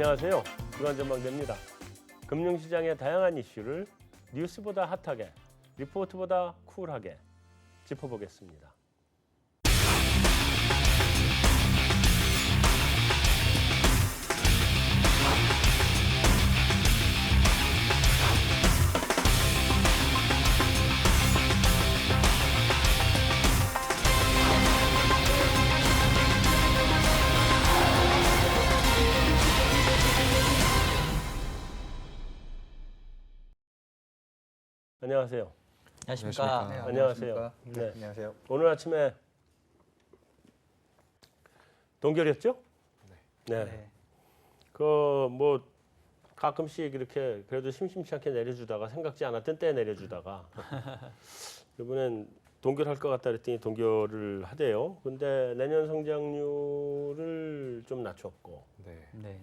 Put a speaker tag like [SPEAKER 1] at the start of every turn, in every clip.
[SPEAKER 1] 안녕하세요. 주간전망대입니다. 금융시장의 다양한 이슈를 뉴스보다 핫하게, 리포트보다 쿨하게 짚어보겠습니다. 안녕하세요.
[SPEAKER 2] 안녕하십니까.
[SPEAKER 3] 네,
[SPEAKER 1] 안녕하세요.
[SPEAKER 3] 네, 안녕하세요.
[SPEAKER 1] 오늘 아침에 동결이었죠? 네.
[SPEAKER 2] 네.
[SPEAKER 1] 그 뭐 가끔씩 이렇게 그래도 심심치 않게 내려주다가 생각지 않았던 때에 내려주다가 이번엔 동결할 것 같다 그랬더니 동결을 하대요. 근데 내년 성장률을 좀 낮췄고.
[SPEAKER 3] 네.
[SPEAKER 2] 네.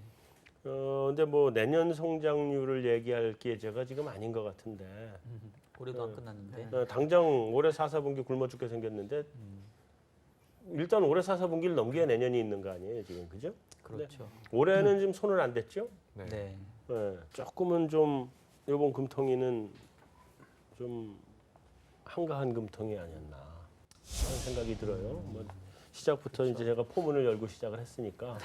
[SPEAKER 1] 근데 뭐 내년 성장률을 얘기할 기회가 지금 아닌 것 같은데.
[SPEAKER 2] 올해도 안 끝났는데.
[SPEAKER 1] 당장 올해 4, 4분기 굶어 죽게 생겼는데 일단 올해 4, 4분기를 넘겨야 내년이 있는 거 아니에요 지금, 그죠?
[SPEAKER 2] 그렇죠.
[SPEAKER 1] 올해는 지금 손을 안 댔죠?
[SPEAKER 3] 네.
[SPEAKER 2] 네.
[SPEAKER 1] 네, 조금은 좀 이번 금통위는 좀 한가한 금통위 아니었나 하는 생각이 들어요. 뭐 시작부터 이제 제가 포문을 열고 시작을 했으니까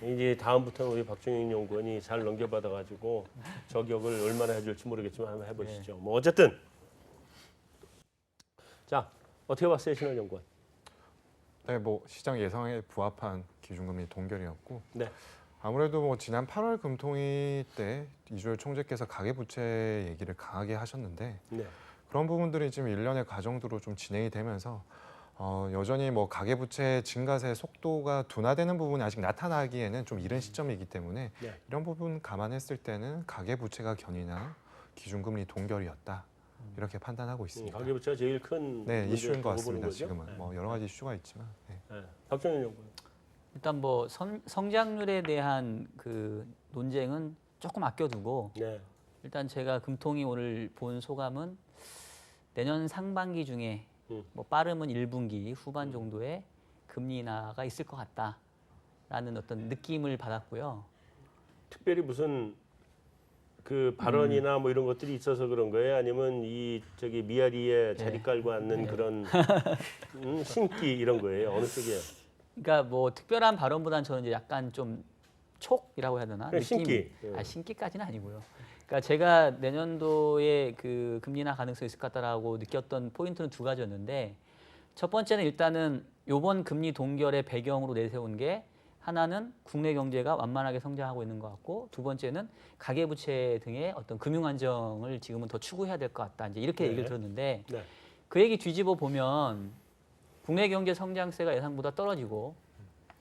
[SPEAKER 1] 이제 다음부터는 우리 박종익 연구원이 잘 넘겨받아가지고 저격을 얼마나 해줄지 모르겠지만 한번 해보시죠. 뭐 어쨌든 자 어떻게 봤어요, 신원 연구원?
[SPEAKER 3] 네, 뭐 시장 예상에 부합한 기준금리 동결이었고,
[SPEAKER 1] 네.
[SPEAKER 3] 아무래도 뭐 지난 8월 금통위 때 이주열 총재께서 가계부채 얘기를 강하게 하셨는데
[SPEAKER 1] 네.
[SPEAKER 3] 그런 부분들이 지금 일련의 과정으로 좀 진행이 되면서 여전히 뭐 가계부채 증가세 속도가 둔화되는 부분이 아직 나타나기에는 좀 이른 시점이기 때문에
[SPEAKER 1] 네.
[SPEAKER 3] 이런 부분 감안했을 때는 가계부채가 견인한 기준금리 동결이었다. 이렇게 판단하고 있습니다.
[SPEAKER 1] 가계부채가 제일 큰
[SPEAKER 3] 네,
[SPEAKER 1] 문제라고
[SPEAKER 3] 이슈인 것
[SPEAKER 1] 보는
[SPEAKER 3] 같습니다.
[SPEAKER 1] 거죠?
[SPEAKER 3] 지금은
[SPEAKER 1] 네.
[SPEAKER 3] 뭐 여러 가지 이슈가 있지만. 네.
[SPEAKER 1] 네. 박종익 연구원.
[SPEAKER 2] 일단 뭐 성장률에 대한 그 논쟁은 조금 아껴두고
[SPEAKER 1] 네.
[SPEAKER 2] 일단 제가 금통위 오늘 본 소감은 내년 상반기 중에 뭐 빠르면 1분기 후반 정도에 금리 인하가 있을 것 같다라는 어떤 느낌을 받았고요.
[SPEAKER 1] 특별히 무슨 그 발언이나 뭐 이런 것들이 있어서 그런 거예요? 아니면 이 저기 미아리에 자리 깔고 앉는 그런 신기 이런 거예요? 어느 쪽이에요?
[SPEAKER 2] 그러니까 뭐 특별한 발언보다는 저는 이제 약간 좀 촉이라고 해야 되나?
[SPEAKER 1] 그냥 신기.
[SPEAKER 2] 신기까지는 아니고요. 그러니까 제가 내년도에 그 금리 인하 가능성이 있을 것 같다라고 느꼈던 포인트는 두 가지였는데 첫 번째는 일단은 이번 금리 동결의 배경으로 내세운 게 하나는 국내 경제가 완만하게 성장하고 있는 것 같고 두 번째는 가계부채 등의 어떤 금융 안정을 지금은 더 추구해야 될 것 같다. 이제 이렇게
[SPEAKER 1] 네.
[SPEAKER 2] 얘기를 들었는데
[SPEAKER 1] 네.
[SPEAKER 2] 그 얘기 뒤집어 보면 국내 경제 성장세가 예상보다 떨어지고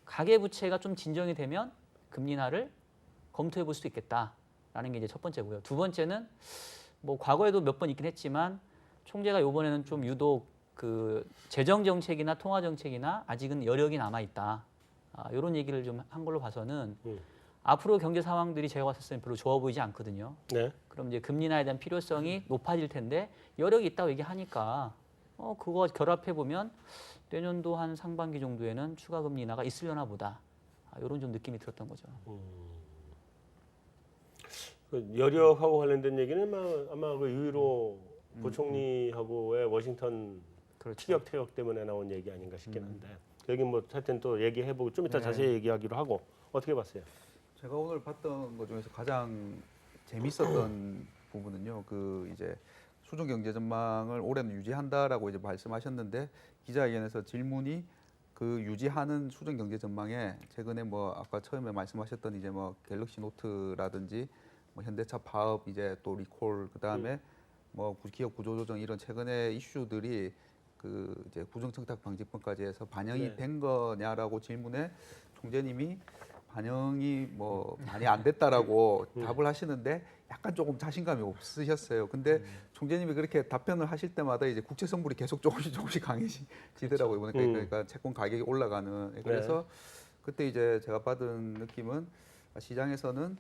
[SPEAKER 2] 가계부채가 좀 진정이 되면 금리 인하를 검토해 볼 수도 있겠다라는 게 이제 첫 번째고요. 두 번째는 뭐 과거에도 몇 번 있긴 했지만 총재가 이번에는 좀 유독 그 재정 정책이나 통화 정책이나 아직은 여력이 남아 있다. 이런 얘기를 좀 한 걸로 봐서는 앞으로 경제 상황들이 제가 봤을 때는 별로 좋아 보이지 않거든요.
[SPEAKER 1] 네.
[SPEAKER 2] 그럼 이제 금리 인하에 대한 필요성이 높아질 텐데 여력이 있다고 얘기하니까 그거 결합해 보면 내년도 한 상반기 정도에는 추가 금리 인하가 있으려나 보다. 이런 좀 느낌이 들었던 거죠.
[SPEAKER 1] 그 여력하고 관련된 얘기는 아마 그 유일호 부총리하고의 워싱턴
[SPEAKER 2] 그렇죠.
[SPEAKER 1] 티격태격 때문에 나온 얘기 아닌가 싶긴 한데 여기 뭐 하여튼 또 얘기해보고 좀 이따 자세히 얘기하기로 하고 어떻게 봤어요?
[SPEAKER 4] 제가 오늘 봤던 것 중에서 가장 재밌었던 부분은요. 그 이제 수중 경제 전망을 올해는 유지한다라고 이제 말씀하셨는데 기자회견에서 질문이 그 유지하는 수중 경제 전망에 최근에 뭐 아까 처음에 말씀하셨던 이제 뭐 갤럭시 노트라든지 뭐 현대차 파업 이제 또 리콜 그다음에 뭐 기업 구조 조정 이런 최근의 이슈들이 그 이제 부정청탁 방지법까지 해서 반영이
[SPEAKER 1] 네.
[SPEAKER 4] 된 거냐라고 질문에 총재님이 반영이 뭐 많이 안 됐다라고 답을 하시는데 약간 조금 자신감이 없으셨어요. 근데 총재님이 그렇게 답변을 하실 때마다 이제 국채 성불이 계속 조금씩 강해지더라고요.
[SPEAKER 1] 그렇죠.
[SPEAKER 4] 그러니까 채권 가격이 올라가는. 그래서 그때 이제 제가 받은 느낌은 시장에서는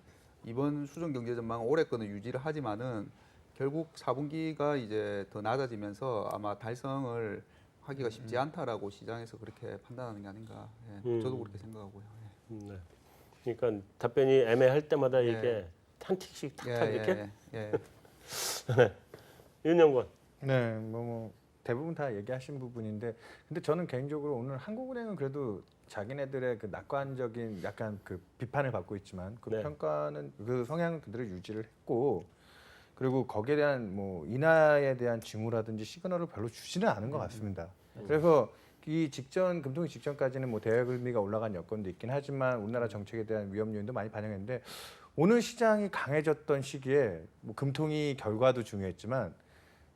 [SPEAKER 4] 이번 수정 경제 전망 올해 거는 유지를 하지만은 결국 4분기가 이제 더 낮아지면서 아마 달성을 하기가 쉽지 않다라고 시장에서 그렇게 판단하는 게 아닌가. 예, 저도 그렇게 생각하고요. 예.
[SPEAKER 1] 네. 그러니까 답변이 애매할 때마다
[SPEAKER 4] 예.
[SPEAKER 1] 이게 한 틱씩 탁탁 이렇게.
[SPEAKER 4] 예.
[SPEAKER 1] 윤영권.
[SPEAKER 3] 네, 뭐 대부분 다 얘기하신 부분인데, 근데 저는 개인적으로 오늘 한국은행은 그래도 자기네들의 그 낙관적인 약간 그 비판을 받고 있지만 그
[SPEAKER 1] 네.
[SPEAKER 3] 평가는 그 성향은 그대로 유지를 했고, 그리고 거기에 대한 뭐 인하에 대한 징후라든지 시그널을 별로 주지는 않은 것 같습니다. 그래서 이 직전 금통위 직전까지는 뭐 대외금리가 올라간 여건도 있긴 하지만 우리나라 정책에 대한 위험 요인도 많이 반영했는데, 오늘 시장이 강해졌던 시기에 뭐 금통위 결과도 중요했지만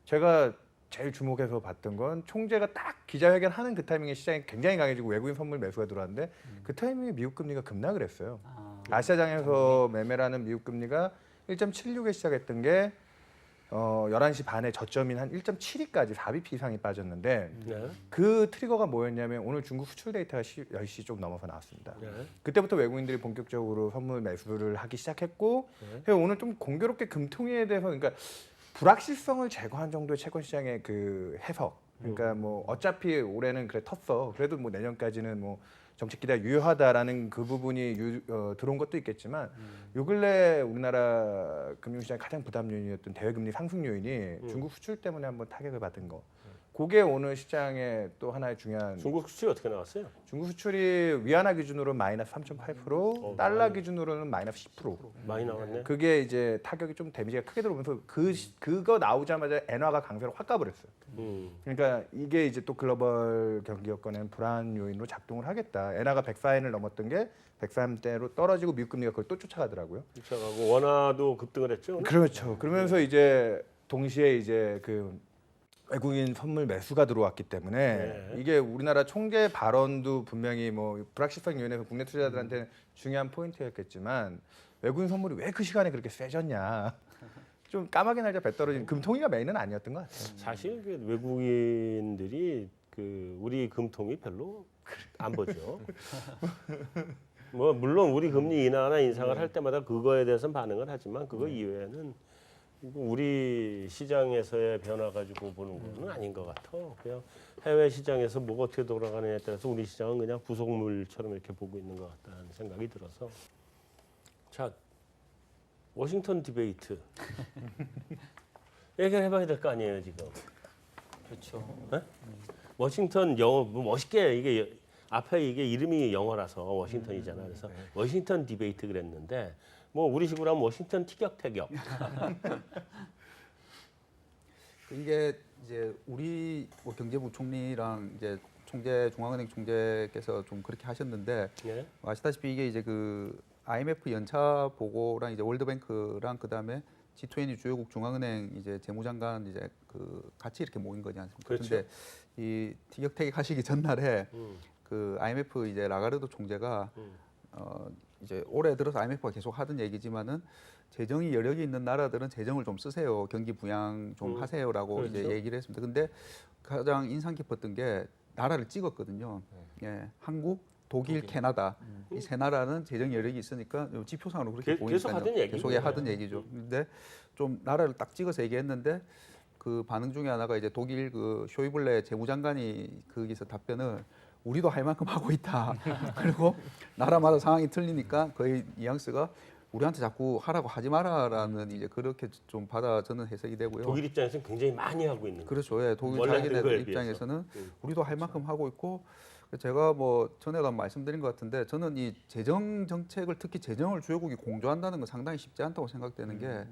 [SPEAKER 3] 제가 제일 주목해서 봤던 건 총재가 딱 기자회견하는 그 타이밍에 시장이 굉장히 강해지고 외국인 선물 매수가 들어왔는데 그 타이밍에 미국 금리가 급락을 했어요. 아시아장에서 매매라는 미국 금리가 1.76에 시작했던 게 11시 반에 저점인 한 1.72까지 4bp 이상이 빠졌는데,
[SPEAKER 1] 네.
[SPEAKER 3] 그 트리거가 뭐였냐면 오늘 중국 수출 데이터가 10시 좀 넘어서 나왔습니다.
[SPEAKER 1] 네.
[SPEAKER 3] 그때부터 외국인들이 본격적으로 선물 매수를 하기 시작했고, 그래서 오늘 좀 공교롭게 금통위에 대해서, 그러니까 불확실성을 제거한 정도의 채권 시장의 그 해석. 그러니까 뭐 어차피 올해는 그래 텄어. 그래도 뭐 내년까지는 뭐 정책 기대가 유효하다라는 그 부분이 들어온 것도 있겠지만, 요 근래 우리나라 금융시장의 가장 부담 요인이었던 대외금리 상승 요인이 중국 수출 때문에 한번 타격을 받은 거. 그게 오늘 시장의 또 하나의 중요한.
[SPEAKER 1] 중국 수출이 어떻게 나왔어요?
[SPEAKER 3] 중국 수출이 위안화 기준으로 마이너스 3.8%, 달러
[SPEAKER 1] 많이.
[SPEAKER 3] 기준으로는 마이너스 10%.
[SPEAKER 1] 많이 나왔네.
[SPEAKER 3] 그게 이제 타격이 좀 데미지가 크게 들어오면서 그거 나오자마자 엔화가 강세로 확 가버렸어요. 그러니까 이게 이제 또 글로벌 경기 여건엔 불안 요인으로 작동을 하겠다. 엔화가 104엔을 넘었던 게 103대로 떨어지고 미국 금리가 그걸 또 쫓아가더라고요.
[SPEAKER 1] 쫓아가고 원화도 급등을 했죠. 오늘?
[SPEAKER 3] 그렇죠. 그러면서 이제 동시에 이제 그 외국인 선물 매수가 들어왔기 때문에
[SPEAKER 1] 네.
[SPEAKER 3] 이게 우리나라 총재 발언도 분명히 뭐 불확실성 요인에서 국내 투자자들한테는 중요한 포인트였겠지만, 외국인 선물이 왜 그 시간에 그렇게 세졌냐. 좀 까마귀 날짜 배 떨어진 금통위가 메인은 아니었던 것 같아요.
[SPEAKER 1] 사실 그 외국인들이 그 우리 금통이 별로 안 보죠. 뭐 물론 우리 금리 인하나 인상을 할 때마다 그거에 대해서는 반응을 하지만 그거 이외에는 우리 시장에서의 변화 가지고 보는 거는 아닌 것 같아. 그냥 해외 시장에서 뭐가 어떻게 돌아가느냐에 따라서 우리 시장은 그냥 부속물처럼 이렇게 보고 있는 것 같다는 생각이 들어서. 자, 워싱턴 디베이트 얘기를 해봐야 될 거 아니에요 지금.
[SPEAKER 2] 그렇죠.
[SPEAKER 1] 워싱턴 영어 뭐 멋있게 이게 앞에 이게 이름이 영어라서 워싱턴이잖아. 그래서 워싱턴 디베이트 그랬는데 뭐 우리 식으로 하면 워싱턴 티격태격.
[SPEAKER 4] 이게 이제 우리 뭐 경제부총리랑 이제 중앙은행 총재께서 좀 그렇게 하셨는데,
[SPEAKER 1] 예.
[SPEAKER 4] 아시다시피 이게 이제 그 IMF 연차 보고랑 이제 월드뱅크랑 그다음에 G20 주요국 중앙은행 이제 재무장관 이제 그 같이 이렇게 모인 거지 않습니까?
[SPEAKER 1] 그렇죠.
[SPEAKER 4] 근데 이 티격태격 하시기 전날에 그 IMF 이제 라가르도 총재가 이제 올해 들어서 IMF가 계속 하던 얘기지만은 재정이 여력이 있는 나라들은 재정을 좀 쓰세요. 경기 부양 좀 하세요라고
[SPEAKER 1] 그렇죠.
[SPEAKER 4] 이제 얘기를 했습니다. 근데 가장 인상 깊었던 게 나라를 찍었거든요. 예, 한국, 독일, 캐나다 이 세 나라는 재정 여력이 있으니까 지표상으로 그렇게
[SPEAKER 1] 계속
[SPEAKER 4] 보이니까요.
[SPEAKER 1] 하던 얘기죠.
[SPEAKER 4] 계속 하던 얘기죠. 근데 좀 나라를 딱 찍어서 얘기했는데 그 반응 중에 하나가 이제 독일 그 쇼이블레 재무장관이 거기서 답변을 우리도 할 만큼 하고 있다. 그리고 나라마다 상황이 틀리니까 거의 뉘앙스가 우리한테 자꾸 하라고 하지 마라라는 이제 그렇게 좀 받아 저는 해석이 되고요.
[SPEAKER 1] 독일 입장에서는 굉장히 많이 하고 있는 거죠.
[SPEAKER 4] 그렇죠. 예, 독일
[SPEAKER 1] 원래
[SPEAKER 4] 자기네들
[SPEAKER 1] 그거에
[SPEAKER 4] 입장에서는
[SPEAKER 1] 비해서.
[SPEAKER 4] 우리도 할 만큼 하고 있고, 제가 뭐 전에도 한번 말씀드린 것 같은데 저는 이 재정 정책을 특히 재정을 주요국이 공조한다는 건 상당히 쉽지 않다고 생각되는 게,
[SPEAKER 1] 네.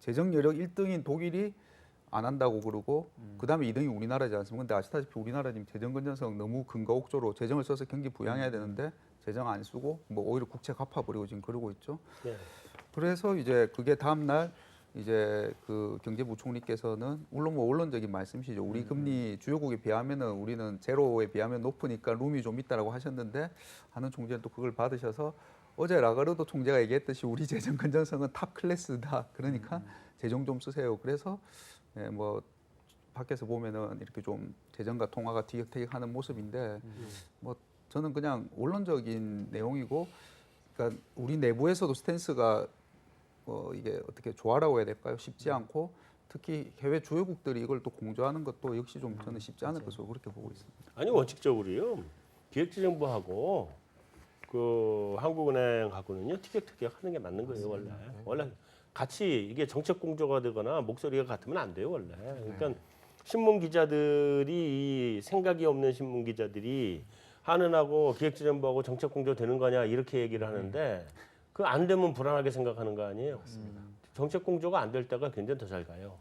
[SPEAKER 4] 재정 여력 1등인 독일이 안 한다고 그러고 그다음에 2등이 우리나라지 않습니까? 근데 아시다시피 우리나라 지금 재정 건전성 너무 근거옥조로 재정을 써서 경기 부양해야 되는데 재정 안 쓰고 뭐 오히려 국채 갚아버리고 지금 그러고 있죠.
[SPEAKER 1] 네.
[SPEAKER 4] 그래서 이제 그게 다음 날 이제 그 경제부총리께서는 물론 뭐 원론적인 말씀이시죠. 우리 금리 주요국에 비하면은 우리는 제로에 비하면 높으니까 룸이 좀 있다라고 하셨는데, 하는 총재는 또 그걸 받으셔서 어제 라가르도 총재가 얘기했듯이 우리 재정 건전성은 탑 클래스다. 그러니까 재정 좀 쓰세요. 그래서 예, 뭐 밖에서 보면은 이렇게 좀 재정과 통화가 티격태격하는 모습인데, 뭐 저는 그냥 원론적인 내용이고, 그러니까 우리 내부에서도 스탠스가 이게 어떻게 조화라고 해야 될까요? 쉽지 않고 특히 해외 주요국들이 이걸 또 공조하는 것도 역시 좀 저는 쉽지 않을 것으로 그렇게 보고 있습니다.
[SPEAKER 1] 아니 원칙적으로요. 기획재정부하고 그 한국은행하고는요 티격태격 하는 게 맞는 거예요 원래. 원래 같이 이게 정책 공조가 되거나 목소리가 같으면 안 돼요 원래. 그러니까 신문 기자들이 이 생각이 없는 신문 기자들이 한은하고 기획재정부하고 정책 공조 되는 거냐 이렇게 얘기를 하는데 그 안 되면 불안하게 생각하는 거 아니에요. 정책 공조가 안 될 때가 굉장히 더 잘 가요.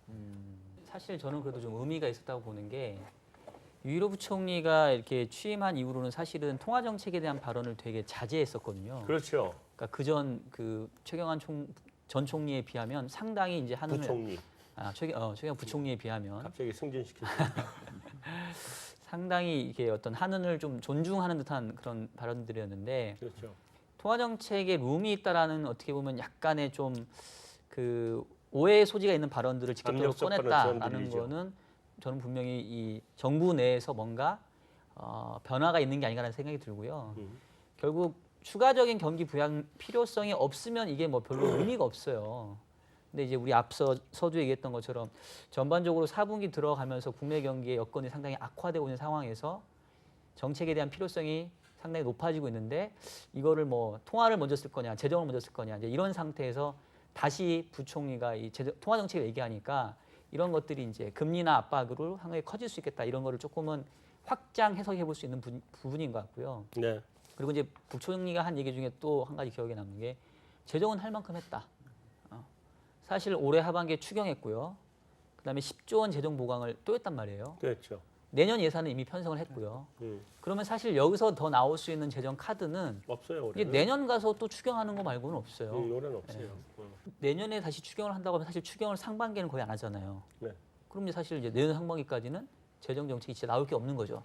[SPEAKER 2] 사실 저는 그래도 좀 의미가 있었다고 보는 게 유일호 부총리가 이렇게 취임한 이후로는 사실은 통화 정책에 대한 발언을 되게 자제했었거든요.
[SPEAKER 1] 그렇죠.
[SPEAKER 2] 그러니까 그전 그 최경환 전 총리에 비하면 상당히 이제 한은을
[SPEAKER 1] 부총리
[SPEAKER 2] 최경환 부총리에 비하면
[SPEAKER 1] 갑자기 승진시켰어요.
[SPEAKER 2] 상당히 이게 어떤 한은을 좀 존중하는 듯한 그런 발언들이었는데
[SPEAKER 1] 그렇죠.
[SPEAKER 2] 통화 정책에 룸이 있다라는 어떻게 보면 약간의 좀 그 오해의 소지가 있는 발언들을 직접적으로
[SPEAKER 1] 압력적
[SPEAKER 2] 꺼냈다라는
[SPEAKER 1] 발언들이죠.
[SPEAKER 2] 거는 저는 분명히 이 정부 내에서 뭔가 변화가 있는 게 아닌가라는 생각이 들고요. 결국 추가적인 경기 부양 필요성이 없으면 이게 뭐 별로 의미가 없어요. 근데 이제 우리 앞서 서두 얘기했던 것처럼 전반적으로 4분기 들어가면서 국내 경기의 여건이 상당히 악화되고 있는 상황에서 정책에 대한 필요성이 상당히 높아지고 있는데 이거를 뭐 통화를 먼저 쓸 거냐, 재정을 먼저 쓸 거냐 이제 이런 상태에서 다시 부총리가 이 통화 정책을 얘기하니까 이런 것들이 이제 금리나 압박으로 상당히 커질 수 있겠다 이런 거를 조금은 확장 해석해 볼 수 있는 부분인 것 같고요.
[SPEAKER 1] 네.
[SPEAKER 2] 그리고 이제 부총리가 한 얘기 중에 또 한 가지 기억에 남는 게 재정은 할 만큼 했다. 사실 올해 하반기에 추경했고요. 그다음에 10조 원 재정 보강을 또 했단 말이에요.
[SPEAKER 1] 그렇죠.
[SPEAKER 2] 내년 예산은 이미 편성을 했고요. 그러면 사실 여기서 더 나올 수 있는 재정 카드는
[SPEAKER 1] 없어요
[SPEAKER 2] 이게
[SPEAKER 1] 올해는.
[SPEAKER 2] 내년 가서 또 추경하는 거 말고는 없어요.
[SPEAKER 1] 올해는 없어요.
[SPEAKER 2] 내년에 다시 추경을 한다고 하면 사실 추경을 상반기에는 거의 안 하잖아요.
[SPEAKER 1] 네.
[SPEAKER 2] 그럼 이제 사실 이제 내년 상반기까지는 재정 정책이 진짜 나올 게 없는 거죠.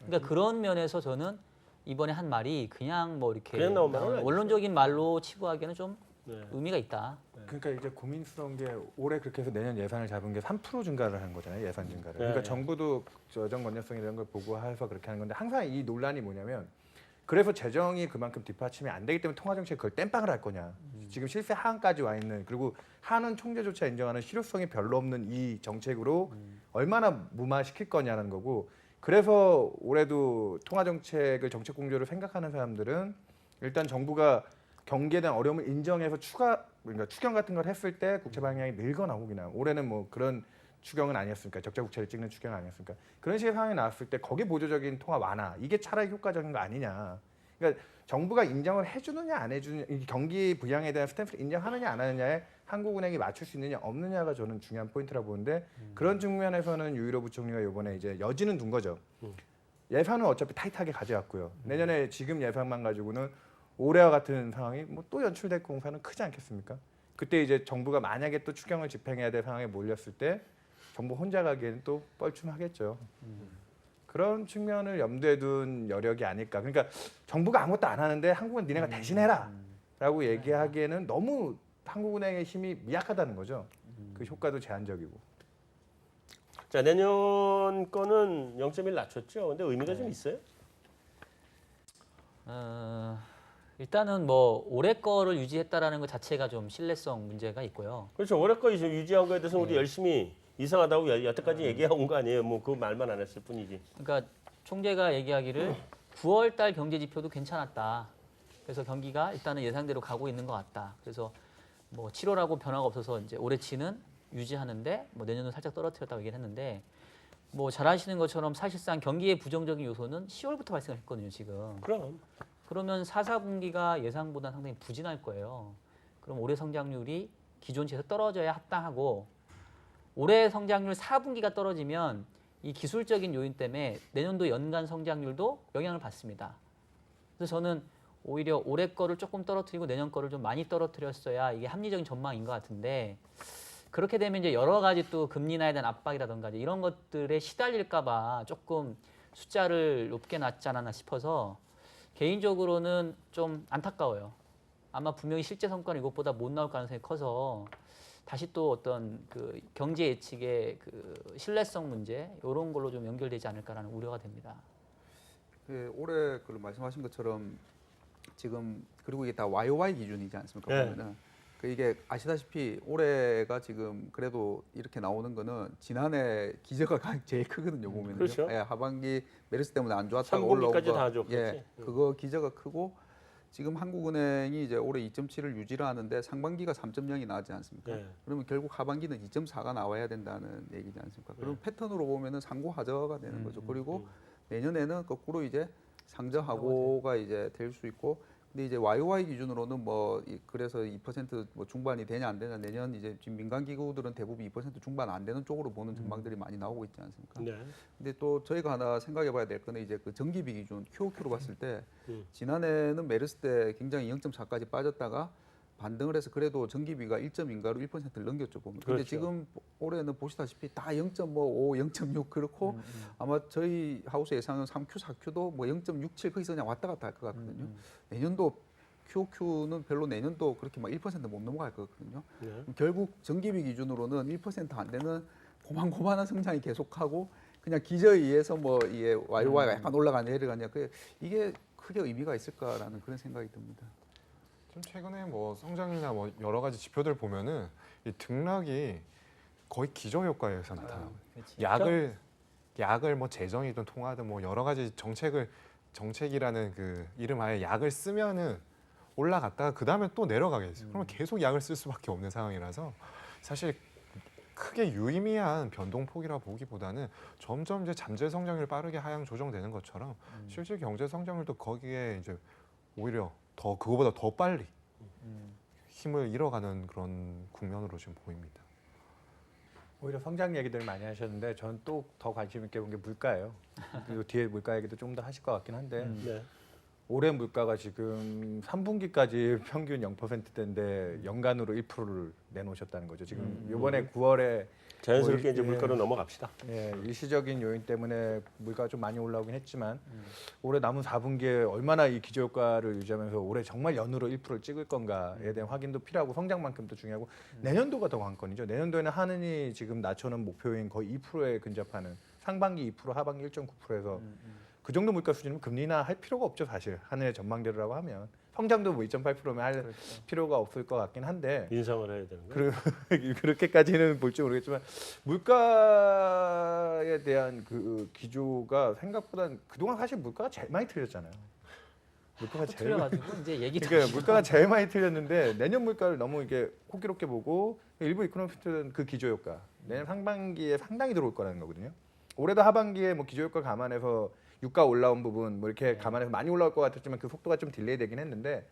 [SPEAKER 2] 그러니까 그런 면에서 저는 이번에 한 말이 그냥 뭐 이렇게
[SPEAKER 1] 그냥 나온 말은 아니죠.
[SPEAKER 2] 원론적인 말로 치부하기에는 좀
[SPEAKER 1] 네.
[SPEAKER 2] 의미가 있다.
[SPEAKER 3] 그러니까 이제 고민스러운 게 올해 그렇게 해서 내년 예산을 잡은 게 3% 증가를 한 거잖아요. 예산 증가를. 그러니까
[SPEAKER 1] 네.
[SPEAKER 3] 정부도 재정 건전성 이런 걸 보고 해서 그렇게 하는 건데 항상 이 논란이 뭐냐면 그래서 재정이 그만큼 뒷받침이 안 되기 때문에 통화정책 그걸 땜빵을 할 거냐. 지금 실세 하한까지 와 있는 그리고 한은 총재조차 인정하는 실효성이 별로 없는 이 정책으로 얼마나 무마시킬 거냐는 거고 그래서 올해도 통화정책을 정책 공조를 생각하는 사람들은 일단 정부가 경기에 대한 어려움을 인정해서 그러니까 추경 같은 걸 했을 때 국채 방향이 늘거나 혹이나 올해는 뭐 그런 추경은 아니었으니까 적자 국채를 찍는 추경은 아니었으니까 그런 식의 상황이 나왔을 때 거기 보조적인 통화 완화 이게 차라리 효과적인 거 아니냐. 그러니까 정부가 인정을 해주느냐 안 해주느냐 이 경기 부양에 대한 스탬프를 인정하느냐 안 하느냐에 한국은행이 맞출 수 있느냐 없느냐가 저는 중요한 포인트라고 보는데 그런 측면에서는 유일호 부총리가 이번에 이제 여지는 둔 거죠. 예산은 어차피 타이트하게 가져왔고요. 내년에 지금 예산만 가지고는 올해와 같은 상황이 뭐 또 연출될 공사는 크지 않겠습니까? 그때 이제 정부가 만약에 또 추경을 집행해야 될 상황에 몰렸을 때 정부 혼자 가기에는 또 뻘쭘하겠죠. 그런 측면을 염두에 둔 여력이 아닐까. 그러니까 정부가 아무것도 안 하는데 한국은 니네가 대신해라라고 얘기하기에는 너무 한국은행의 힘이 미약하다는 거죠. 그 효과도 제한적이고.
[SPEAKER 1] 자 내년 거는 0.1 낮췄죠. 근데 의미가 좀 있어요?
[SPEAKER 2] 일단은 뭐 올해 거를 유지했다라는 것 자체가 좀 신뢰성 문제가 있고요.
[SPEAKER 1] 그렇죠. 올해 거 이제 유지한 거에 대해서 우리 열심히 이상하다고 여태까지 얘기해온 거 아니에요. 뭐 그 말만 안 했을 뿐이지.
[SPEAKER 2] 그러니까 총재가 얘기하기를 9월 달 경제 지표도 괜찮았다. 그래서 경기가 일단은 예상대로 가고 있는 것 같다. 그래서 뭐 7월하고 변화가 없어서 이제 올해치는 유지하는데 뭐 내년은 살짝 떨어뜨렸다고 얘기를 했는데 뭐 잘 아시는 것처럼 사실상 경기의 부정적인 요소는 10월부터 발생을 했거든요, 지금.
[SPEAKER 1] 그럼
[SPEAKER 2] 그러면 4, 4분기가 예상보다 상당히 부진할 거예요. 그럼 올해 성장률이 기존치에서 떨어져야 합당하고 올해 성장률 4분기가 떨어지면 이 기술적인 요인 때문에 내년도 연간 성장률도 영향을 받습니다. 그래서 저는 오히려 올해 거를 조금 떨어뜨리고 내년 거를 좀 많이 떨어뜨렸어야 이게 합리적인 전망인 것 같은데 그렇게 되면 이제 여러 가지 또 금리나에 대한 압박이라든가 이런 것들에 시달릴까 봐 조금 숫자를 높게 놨지 않았나 싶어서 개인적으로는 좀 안타까워요. 아마 분명히 실제 성과는 이것보다 못 나올 가능성이 커서 다시 또 어떤 그 경제 예측의 그 신뢰성 문제 이런 걸로 좀 연결되지 않을까라는 우려가 됩니다.
[SPEAKER 4] 그 올해 그 말씀하신 것처럼 지금 그리고 이게 다 YOY 기준이지 않습니까?
[SPEAKER 1] 네.
[SPEAKER 4] 보면은 그 이게 아시다시피 올해가 지금 그래도 이렇게 나오는 거는 지난해 기저가 제일 크거든요. 보면은
[SPEAKER 1] 그렇죠.
[SPEAKER 4] 예, 하반기 메르스 때문에 안 좋았다가
[SPEAKER 1] 3분기까지
[SPEAKER 4] 올라온 거,
[SPEAKER 1] 다 줬겠지.
[SPEAKER 4] 예, 그거 기저가 크고 지금 한국은행이 이제 올해 2.7을 유지를 하는데 상반기가 3.0이 나왔지 않습니까?
[SPEAKER 1] 네.
[SPEAKER 4] 그러면 결국 하반기는 2.4가 나와야 된다는 얘기지 않습니까? 그럼 패턴으로 보면은 상고하저가 되는 거죠. 그리고 내년에는 거꾸로 이제 상저하고가 이제 될 수 있고, 근데 이제 YOY 기준으로는 뭐 그래서 2%뭐 중반이 되냐 안 되냐, 내년 이제 지금 민간 기구들은 대부분 2% 중반 안 되는 쪽으로 보는 전망들이 많이 나오고 있지 않습니까?
[SPEAKER 1] 네.
[SPEAKER 4] 근데 또 저희가 하나 생각해봐야 될 거는 이제 그 전기비 기준 QOQ로 봤을 때
[SPEAKER 1] 음.
[SPEAKER 4] 지난해는 메르스 때 굉장히 0.4까지 빠졌다가 반등을 해서 그래도 전기비가 1.2인가로 1%를 넘겼죠 보면. 근데
[SPEAKER 1] 그렇죠.
[SPEAKER 4] 지금 올해는 보시다시피 다 0.5, 0.6 그렇고 아마 저희 하우스 예상은 3Q, 4Q도 뭐 0.67 거기서 그냥 왔다 갔다 할 것 같거든요. 내년도 QOQ는 별로 내년도 그렇게 막 1%못 넘어갈 것 같거든요.
[SPEAKER 1] 네.
[SPEAKER 4] 결국 전기비 기준으로는 1%안 되는 고만고만한 성장이 계속하고 그냥 기저에 의해서 뭐 이게 YOY가 약간 올라가냐 내려가냐 이게 크게 의미가 있을까라는 그런 생각이 듭니다.
[SPEAKER 5] 좀 최근에 뭐 성장이나 뭐 여러 가지 지표들 보면은 이 등락이 거의 기저 효과에서 나타나요. 약을 뭐 재정이든 통화든 뭐 여러 가지 정책이라는 그 이름 하에 약을 쓰면은 올라갔다가 그 다음에 또 내려가게 돼요. 그러면 계속 약을 쓸 수밖에 없는 상황이라서 사실 크게 유의미한 변동폭이라 보기보다는 점점 이제 잠재 성장률 빠르게 하향 조정되는 것처럼 실질 경제 성장률도 거기에 이제 오히려 더 그거보다 더 빨리 힘을 잃어가는 그런 국면으로 지금 보입니다.
[SPEAKER 3] 오히려 성장 얘기들 많이 하셨는데 저는 또 더 관심 있게 본 게 물가예요. 그리고 뒤에 물가 얘기도 좀 더 하실 것 같긴 한데
[SPEAKER 1] 네.
[SPEAKER 3] 올해 물가가 지금 3분기까지 평균 0%대인데 연간으로 1%를 내놓으셨다는 거죠. 지금 이번에 9월에
[SPEAKER 1] 자연스럽게
[SPEAKER 3] 뭐
[SPEAKER 1] 이제
[SPEAKER 3] 예.
[SPEAKER 1] 물가로 넘어갑시다.
[SPEAKER 3] 예, 일시적인 요인 때문에 물가가 좀 많이 올라오긴 했지만 올해 남은 4분기에 얼마나 이 기저효과를 유지하면서 올해 정말 연으로 1%를 찍을 건가에 대한 확인도 필요하고 성장만큼도 중요하고 내년도가 더 관건이죠. 내년도에는 한은이 지금 낮춰놓은 목표인 거의 2%에 근접하는 상반기 2%, 하반기 1.9%에서 그 정도 물가 수준이면 금리 인하 할 필요가 없죠. 사실 한은의 전망대로라고 하면 성장도 뭐 2.8%면 할 필요가 없을 것 같긴 한데
[SPEAKER 1] 인상을 해야 되는 거예요.
[SPEAKER 3] 그렇게까지는 볼지 모르겠지만 물가에 대한 그 기조가 생각보다 그동안 사실 물가가 제일 많이 틀렸잖아요. 물가가 제일 많이
[SPEAKER 2] 틀려가지고 이제 얘기
[SPEAKER 3] 그러니까 물가가 제일 많이 틀렸는데 내년 물가를 너무 이게 호기롭게 보고 일부 이코노미스트는 그 기조 효과 내년 상반기에 상당히 들어올 거라는 거거든요. 올해도 하반기에 뭐 기조 효과 감안해서 유가 올라온 부분 뭐 이렇게 감안해서 많이 올라올 것 같았지만 그 속도가 좀 딜레이 되긴 했는데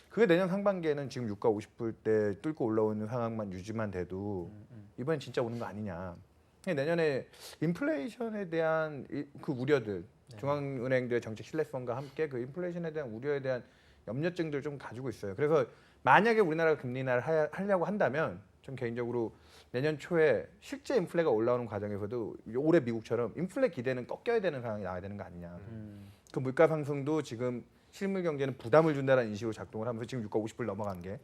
[SPEAKER 3] 그게 내년 상반기에는 지금 유가 50불대 뚫고 올라오는 상황만 유지만 돼도 이번엔 진짜 오는 거 아니냐. 내년에 인플레이션에 대한 그 우려들 중앙은행들의 정책 신뢰성과 함께 그 인플레이션에 대한 우려에 대한 염려증들 좀 가지고 있어요. 그래서 만약에 우리나라가 금리 인하를 하려고 한다면 좀 개인적으로 내년 초에 실제 인플레가 올라오는 과정에서도 올해 미국처럼 인플레 기대는 꺾여야 되는 상황이 나와야 되는 거 아니냐. 그 물가 상승도 지금 실물 경제는 부담을 준다는 인식으로 작동을 하면서 지금 유가 50불 넘어간 게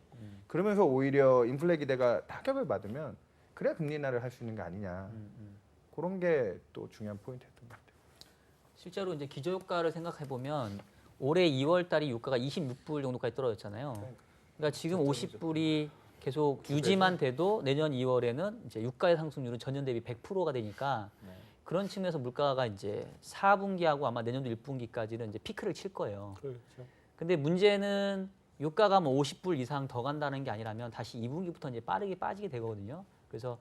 [SPEAKER 3] 그러면서 오히려 인플레 기대가 타격을 받으면 그래야 금리 인하를 할 수 있는 게 아니냐. 그런 게 또 중요한 포인트였던 것 같아요.
[SPEAKER 2] 실제로 이제 기저 효과를 생각해 보면 올해 2월 달이 유가가 26불 정도까지 떨어졌잖아요. 그러니까 지금 50불이 계속 유지만 돼도 내년 2월에는 이제 유가의 상승률은 전년 대비 100%가 되니까 그런 측면에서 물가가 이제 4분기하고 아마 내년도 1분기까지는 이제 피크를 칠 거예요.
[SPEAKER 1] 그렇죠.
[SPEAKER 2] 근데 문제는 유가가 뭐 50불 이상 더 간다는 게 아니라면 다시 2분기부터 이제 빠르게 빠지게 되거든요. 그래서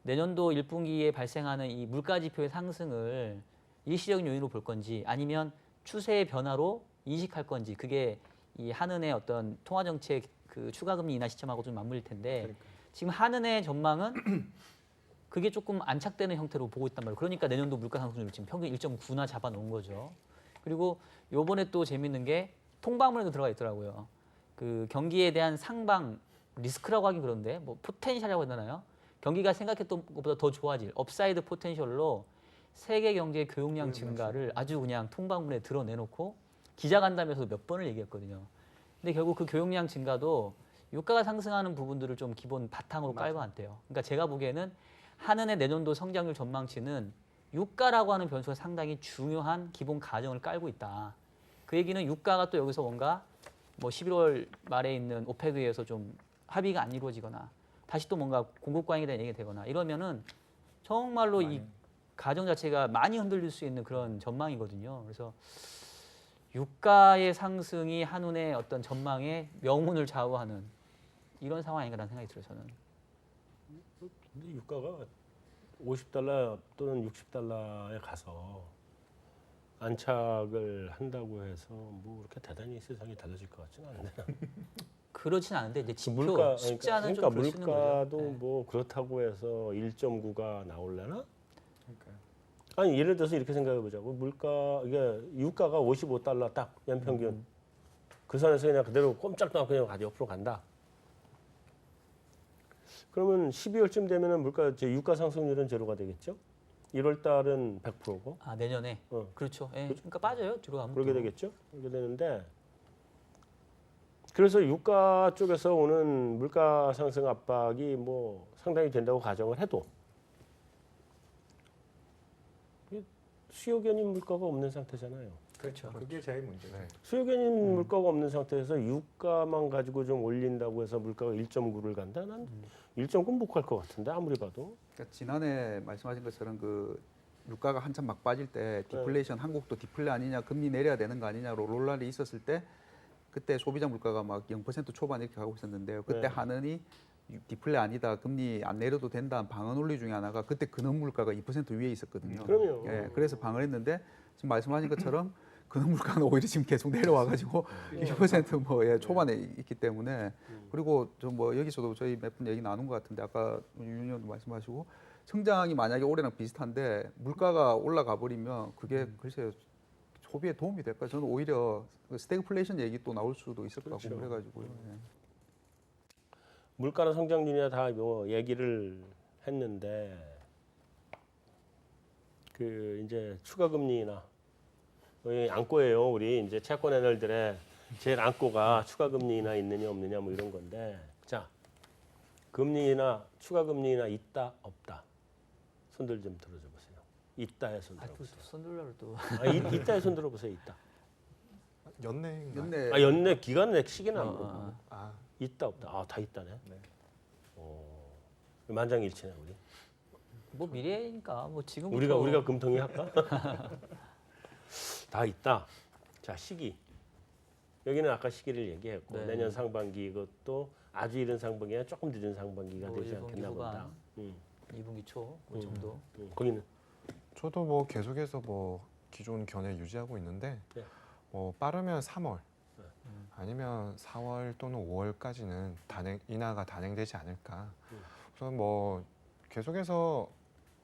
[SPEAKER 2] 내년도 1분기에 발생하는 이 물가 지표의 상승을 일시적인 요인으로 볼 건지 아니면 추세의 변화로 인식할 건지 그게 이 한은의 어떤 통화 정책 그 추가 금리 인하 시점하고 좀 맞물릴 텐데 지금 한은의 전망은 그게 조금 안착되는 형태로 보고 있단 말이에요. 그러니까 내년도 물가 상승률을 지금 평균 1.9나 잡아 놓은 거죠. 그리고 요번에 또 재밌는 게 통방문에도 들어가 있더라고요. 그 경기에 대한 상방 리스크라고 하긴 그런데 뭐 포텐셜이라고 해야 되나요? 경기가 생각했던 것보다 더 좋아질 업사이드 포텐셜로 세계 경제 교역량 증가를 아주 그냥 통방문에 드러내놓고 기자간담회에서도 몇 번을 얘기했거든요. 근데 결국 그 교역량 증가도 유가가 상승하는 부분들을 좀 기본 바탕으로 깔고 왔대요. 그러니까 제가 보기에는 한은의 내년도 성장률 전망치는 유가라고 하는 변수가 상당히 중요한 기본 가정을 깔고 있다. 그 얘기는 유가가 또 여기서 뭔가 뭐 11월 말에 있는 오펙에서 좀 합의가 안 이루어지거나 다시 또 뭔가 공급 과잉에 대한 얘기가 되거나 이러면은 정말로 이 가정 자체가 많이 흔들릴 수 있는 그런 전망이거든요. 그래서 유가의 상승이 한운의 어떤 전망의 명운을 좌우하는 이런 상황이 아닌가라는 생각이 들어요. 저는.
[SPEAKER 1] 근데 유가가 50달러 또는 60달러에 가서 안착을 한다고 해서 뭐 그렇게 대단히 세상이 달라질 것 같지는 않은데.
[SPEAKER 2] 그렇진 않은데 이제 지표
[SPEAKER 1] 물가
[SPEAKER 2] 숫자는
[SPEAKER 1] 그러니까
[SPEAKER 2] 좀 그러시는
[SPEAKER 1] 물가도
[SPEAKER 2] 거죠. 네.
[SPEAKER 1] 뭐 그렇다고 해서 1.9가 나올려나?
[SPEAKER 3] 그러니까요.
[SPEAKER 1] 아니 예를 들어서 이렇게 생각해 보자고. 이게 유가가 55달러 딱 연평균.
[SPEAKER 2] 음.
[SPEAKER 1] 그 선에서 그냥 그대로 꼼짝도 않고 그냥 옆으로 간다. 그러면 12월쯤 되면은 유가 상승률은 제로가 되겠죠? 1월 달은 100%고.
[SPEAKER 2] 아 내년에 그렇죠. 예. 그러니까 빠져요. 뒤로 가면.
[SPEAKER 1] 그렇게
[SPEAKER 2] 또.
[SPEAKER 1] 되겠죠? 그렇게 되는데 그래서 유가 쪽에서 오는 물가 상승 압박이 뭐 상당히 된다고 가정을 해도 수요 견인 물가가 없는 상태잖아요.
[SPEAKER 3] 그렇죠. 그게 제일 문제죠.
[SPEAKER 5] 네.
[SPEAKER 1] 수요 견인 물가가 없는 상태에서 유가만 가지고 좀 올린다고 해서 물가가 1.9를 간다? 난 1.9 못 갈 것 같은데 아무리 봐도.
[SPEAKER 4] 그러니까 지난해 말씀하신 것처럼 그 유가가 한참 막 빠질 때 디플레이션 한국도 디플레 아니냐 금리 내려야 되는 거 아니냐로 논란이 있었을 때 그때 소비자 물가가 막 0% 초반 이렇게 가고 있었는데요. 그때
[SPEAKER 1] 네.
[SPEAKER 4] 한은이 디플레 아니다 금리 안 내려도 된다는 방언 논리 중에 하나가 그때 근원 물가가 2% 위에 있었거든요.
[SPEAKER 1] 그럼요.
[SPEAKER 4] 예, 그래서 방어했는데 지금 말씀하신 것처럼 근원 물가는 오히려 지금 계속 내려와가지고 2%뭐 예, 초반에 있기 때문에 그리고 저 뭐 여기서도 저희 몇 분 얘기 나눈 것 같은데 아까 윤 의원도 말씀하시고 성장이 만약에 올해랑 비슷한데 물가가 올라가 버리면 그게 글쎄요 소비에 도움이 될까? 저는 오히려 스태그플레이션 얘기 또 나올 수도 있을 것 같고
[SPEAKER 1] 그렇죠.
[SPEAKER 4] 그래가지고요. 예.
[SPEAKER 1] 물가나 성장률이나 다 뭐 얘기를 했는데 그 이제 추가 금리나 안고예요. 우리 이제 채권 애널들의 제일 안고가 추가 금리나 있느냐 없느냐 뭐 이런 건데 자 금리나 추가 금리나 있다 없다 손들 좀 들어줘 보세요. 있다에 손
[SPEAKER 2] 아또
[SPEAKER 1] 들어보세요.
[SPEAKER 2] 손들라를 또.
[SPEAKER 1] 있다에 손 들어보세요. 있다.
[SPEAKER 5] 연내
[SPEAKER 4] 연내
[SPEAKER 1] 연내 기간 내 시기는 안
[SPEAKER 2] 어,
[SPEAKER 1] 물어보고
[SPEAKER 2] 어.
[SPEAKER 5] 아,
[SPEAKER 1] 있다 없다. 다 있다네. 만장일치네 우리.
[SPEAKER 2] 뭐 미래니까 뭐 지금부터
[SPEAKER 1] 우리가 금통위 할까? 다 있다. 자 시기. 여기는 아까 시기를 얘기했고
[SPEAKER 2] 네.
[SPEAKER 1] 내년 상반기 이것도 아주 이른 상반기나 조금 늦은 상반기가
[SPEAKER 2] 뭐
[SPEAKER 1] 되지
[SPEAKER 2] 1분기
[SPEAKER 1] 않겠나
[SPEAKER 2] 후반.
[SPEAKER 1] 본다.
[SPEAKER 2] 2분기 초 그 정도.
[SPEAKER 1] 거기는
[SPEAKER 5] 저도 뭐 계속해서 뭐 기존 견해 유지하고 있는데
[SPEAKER 1] 네.
[SPEAKER 5] 뭐 빠르면 3월
[SPEAKER 1] 네.
[SPEAKER 5] 아니면 4월 또는 5월까지는 인하가 단행되지 않을까. 우선 뭐 계속해서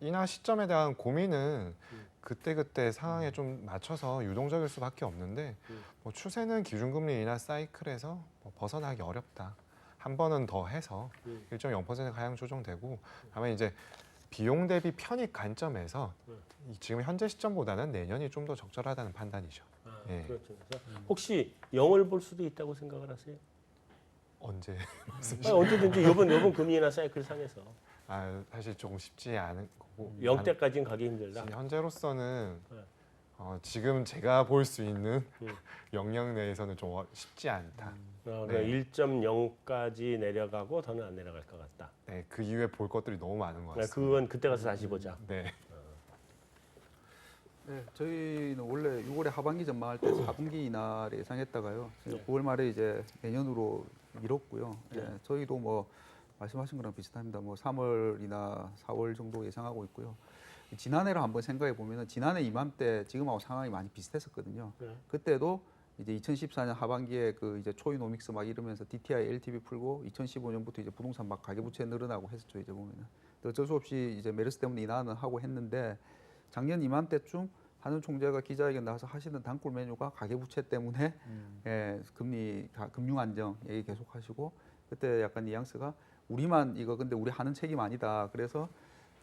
[SPEAKER 5] 인하 시점에 대한 고민은 그때그때 상황에 좀 맞춰서 유동적일 수밖에 없는데 뭐 추세는 기준금리 인하 사이클에서 뭐 벗어나기 어렵다. 한 번은 더 해서 1.0% 하향 조정되고 다음에 이제 비용 대비 편익 관점에서 지금 현재 시점보다는 내년이 좀 더 적절하다는 판단이죠. 예.
[SPEAKER 1] 그렇죠. 그래서 혹시 0을 볼 수도 있다고 생각을 하세요?
[SPEAKER 5] 언제?
[SPEAKER 1] 언제든지 이번 금리 인하 사이클 상에서
[SPEAKER 5] 사실 조금 쉽지 않은 거고
[SPEAKER 1] 0대까지는 가기 힘들다.
[SPEAKER 5] 현재로서는
[SPEAKER 1] 네.
[SPEAKER 5] 지금 제가 볼 수 있는 영역 내에서는 좀 쉽지 않다.
[SPEAKER 1] 그러니까
[SPEAKER 5] 네.
[SPEAKER 1] 1.0까지 내려가고 더는 안 내려갈 것 같다.
[SPEAKER 5] 네, 그 이후에 볼 것들이 너무 많은 것 같습니다.
[SPEAKER 1] 그건 그때 가서 다시 보자.
[SPEAKER 5] 네.
[SPEAKER 4] 네, 저희는 원래 6월에 하반기 전망할 때 4분기 인하를 예상했다가요.
[SPEAKER 1] 네.
[SPEAKER 4] 9월 말에 이제 내년으로 미뤘고요. 예,
[SPEAKER 1] 네.
[SPEAKER 4] 저희도 뭐 말씀하신 거랑 비슷합니다. 뭐 3월이나 4월 정도 예상하고 있고요. 지난해를 한번 생각해 보면은 지난해 이맘때 지금하고 상황이 많이 비슷했었거든요.
[SPEAKER 1] 네.
[SPEAKER 4] 그때도 이제 2014년 하반기에 그 이제 초이노믹스 막 이러면서 DTI, LTV 풀고 2015년부터 이제 부동산 막 가계부채 늘어나고 했었죠. 이제 보면은 어쩔 수 없이 이제 메르스 때문에 인하는 하고 했는데 작년 이맘때쯤 한은 총재가 기자회견 나와서 하시는 단골 메뉴가 가계부채 때문에 예, 금리 금융 안정 얘기 계속 하시고 그때 약간 뉘앙스가 우리만 이거 근데 우리 하는 책임 아니다. 그래서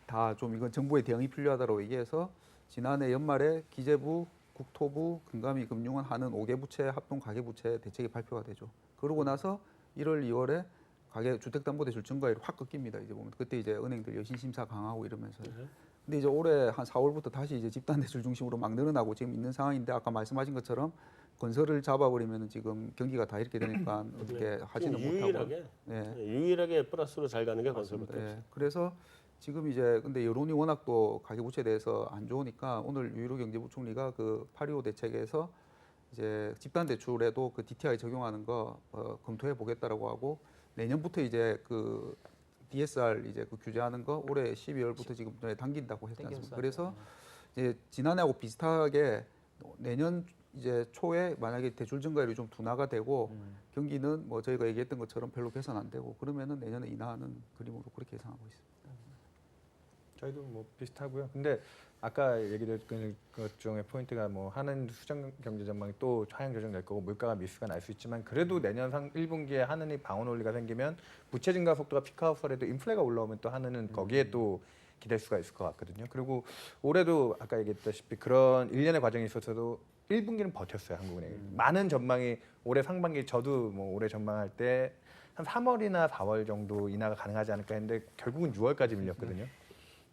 [SPEAKER 4] 다 좀 이건 정부의 대응이 필요하다고 얘기해서 지난해 연말에 기재부, 국토부, 금감위, 금융원 하는 5개 부채 합동 가계부채 대책이 발표가 되죠. 그러고 나서 1월, 2월에 가계 주택담보대출 증가율이 확 꺾입니다. 이제 보면 그때 이제 은행들 여신 심사 강화하고 이러면서. 근데 이제 올해 한 4월부터 다시 이제 집단대출 중심으로 막 늘어나고 지금 있는 상황인데 아까 말씀하신 것처럼 건설을 잡아버리면 지금 경기가 다 이렇게 되니까 어떻게 하지는 못하고. 네.
[SPEAKER 1] 유일하게 플러스로 잘 가는 게 건설밖에 없어요.
[SPEAKER 4] 예, 그래서 지금 이제 근데 여론이 워낙 또 가계부채에 대해서 안 좋으니까 오늘 유일호 경제부총리가 그 8.25 대책에서 이제 집단 대출에도 그 DTI 적용하는 거 검토해 보겠다라고 하고 내년부터 이제 그 DSR 이제 그 규제하는 거 올해 12월부터 지금 당긴다고 했지 않습니까? 그래서 이제 지난해하고 비슷하게 내년 이제 초에 만약에 대출 증가율이 좀 둔화가 되고 경기는 뭐 저희가 얘기했던 것처럼 별로 개선 안 되고 그러면은 내년에 인하하는 그림으로 그렇게 예상하고 있습니다.
[SPEAKER 3] 저희도 뭐 비슷하고요. 근데 아까 얘기했던 것 중에 포인트가 뭐 하는 수정 경제 전망이 또 하향 조정 될 거고 물가가 미수가 날 수 있지만 그래도 내년 1분기에 하느니 방원 원리가 생기면 부채 증가 속도가 피크아웃하더라도 인플레가 올라오면 또 하느는 거기에 또 기댈 수가 있을 것 같거든요. 그리고 올해도 아까 얘기했다시피 그런 일련의 과정이 있어서도 1분기는 버텼어요, 한국은행이. 많은 전망이 올해 상반기 저도 뭐 올해 전망할 때 한 3월이나 4월 정도 인하가 가능하지 않을까 했는데 결국은 6월까지 밀렸거든요.